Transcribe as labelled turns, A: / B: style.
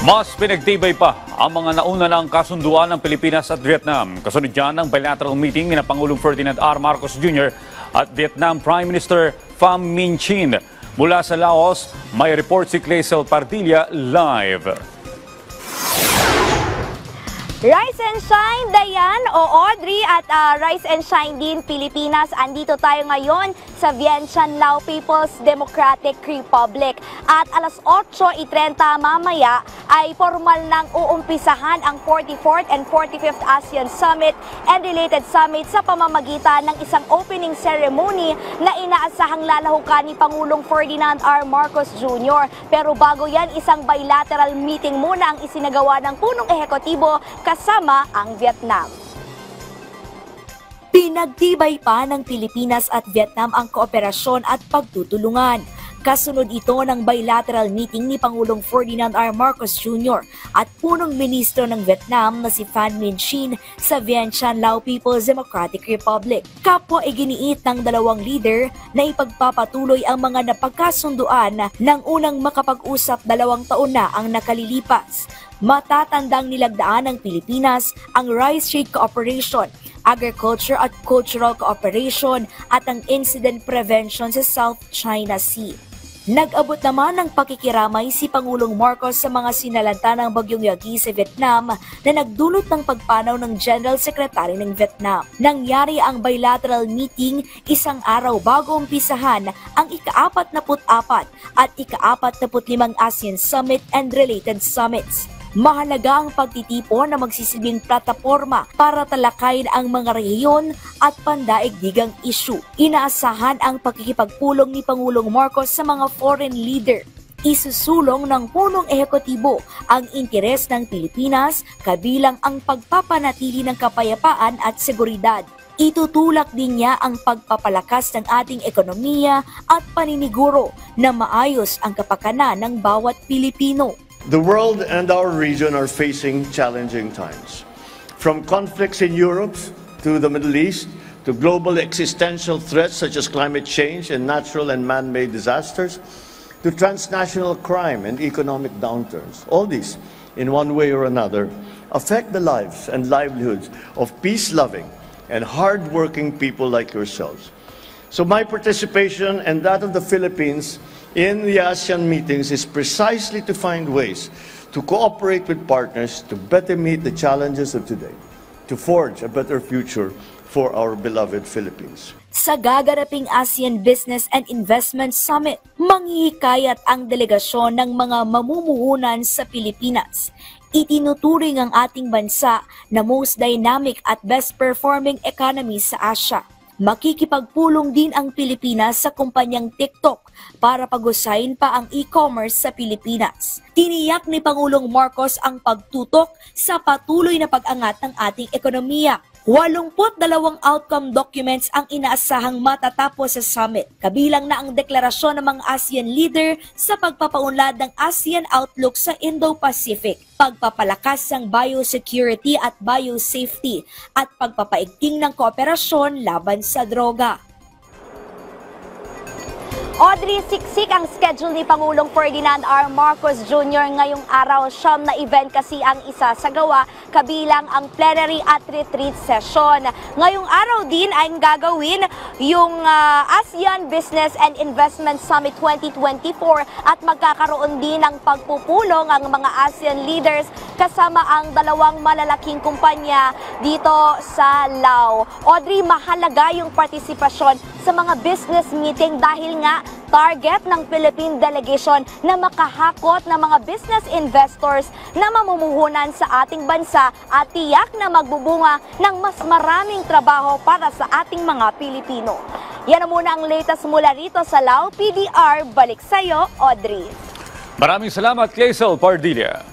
A: Mas pinagtibay pa ang mga nauna ng kasunduan ng Pilipinas at Vietnam. Kasunod dyan ng bilateral meeting ni Pangulong Ferdinand R. Marcos Jr. at Vietnam Prime Minister Pham Minh Chinh. Mula sa Laos, may report si Clazel Pardilla live.
B: Rise and Shine, Dayan o Audrey at Rise and Shine din Pilipinas. Andito tayo ngayon sa Vientiane Lao People's Democratic Republic. At alas 8:30 mamaya ay formal nang uumpisahan ang 44th and 45th ASEAN Summit and related summit sa pamamagitan ng isang opening ceremony na inaasahang lalahukan ni Pangulong Ferdinand R. Marcos Jr. Pero bago yan, isang bilateral meeting muna ang isinagawa ng punong ehekutibo kasama ang Vietnam. Pinagtibay pa ng Pilipinas at Vietnam ang kooperasyon at pagtutulungan. Kasunod ito ng bilateral meeting ni Pangulong Ferdinand R. Marcos Jr. at punong ministro ng Vietnam na si Pham Minh Chinh sa Vientiane Lao People's Democratic Republic. Kapwa iginiit ng dalawang leader na ipagpapatuloy ang mga napagkasunduan ng unang makapag-usap 2 taon na ang nakalilipas. Matatandang nilagdaan ng Pilipinas ang Rice Trade Cooperation, Agriculture at Cultural Cooperation at ang Incident Prevention sa South China Sea. Nag-abot naman ng pakikiramay si Pangulong Marcos sa mga sinalanta ng Bagyong Yagi sa Vietnam na nagdulot ng pagpanaw ng General Secretary ng Vietnam. Nangyari ang bilateral meeting isang araw bago umpisahan ang ika-44 at ika-45 ASEAN Summit and related summits. Mahalaga ang pagtitipon na magsisilbing plataporma para talakayin ang mga rehiyon at pandaigdigang issue. Inaasahan ang pagkikipagpulong ni Pangulong Marcos sa mga foreign leader. Isusulong ng punong ehekutibo ang interes ng Pilipinas kabilang ang pagpapanatili ng kapayapaan at seguridad. Itutulak din niya ang pagpapalakas ng ating ekonomiya at paniniguro na maayos ang kapakanan ng bawat Pilipino.
C: The world and our region are facing challenging times. From conflicts in Europe to the Middle East to global existential threats such as climate change and natural and man-made disasters to transnational crime and economic downturns. All these, in one way or another, affect the lives and livelihoods of peace-loving and hard-working people like yourselves. So my participation and that of the Philippines in the ASEAN meetings is precisely to find ways to cooperate with partners to better meet the challenges of today, to forge a better future for our beloved Philippines.
B: Sa gaganaping ASEAN Business and Investment Summit, manghihikayat ang delegasyon ng mga mamumuhunan sa Pilipinas. Itinuturing ang ating bansa na most dynamic at best performing economy sa Asia. Makikipagpulong din ang Pilipinas sa kumpanyang TikTok para pag-usayin pa ang e-commerce sa Pilipinas. Tiniyak ni Pangulong Marcos ang pagtutok sa patuloy na pag-angat ng ating ekonomiya. 82 outcome documents ang inaasahang matatapos sa summit. Kabilang na ang deklarasyon ng mga ASEAN leader sa pagpapaunlad ng ASEAN Outlook sa Indo-Pacific, pagpapalakas ng biosecurity at biosafety, at pagpapaigting ng kooperasyon laban sa droga. Audrey, siksik ang schedule ni Pangulong Ferdinand R. Marcos Jr. ngayong araw. Siyam na event kasi ang isasagawa, kabilang ang plenary at retreat session. Ngayong araw din ay gagawin yung ASEAN Business and Investment Summit 2024 at magkakaroon din ng pagpupulong ang mga ASEAN leaders kasama ang dalawang malalaking kumpanya dito sa Lao. Audrey, mahalaga yung partisipasyon sa mga business meeting dahil nga target ng Philippine delegation na makahakot ng mga business investors na mamumuhunan sa ating bansa at tiyak na magbubunga ng mas maraming trabaho para sa ating mga Pilipino. Yan na muna ang latest mula rito sa Lao PDR. Balik sa'yo, Audrey.
A: Maraming salamat, Clazel Pardilla.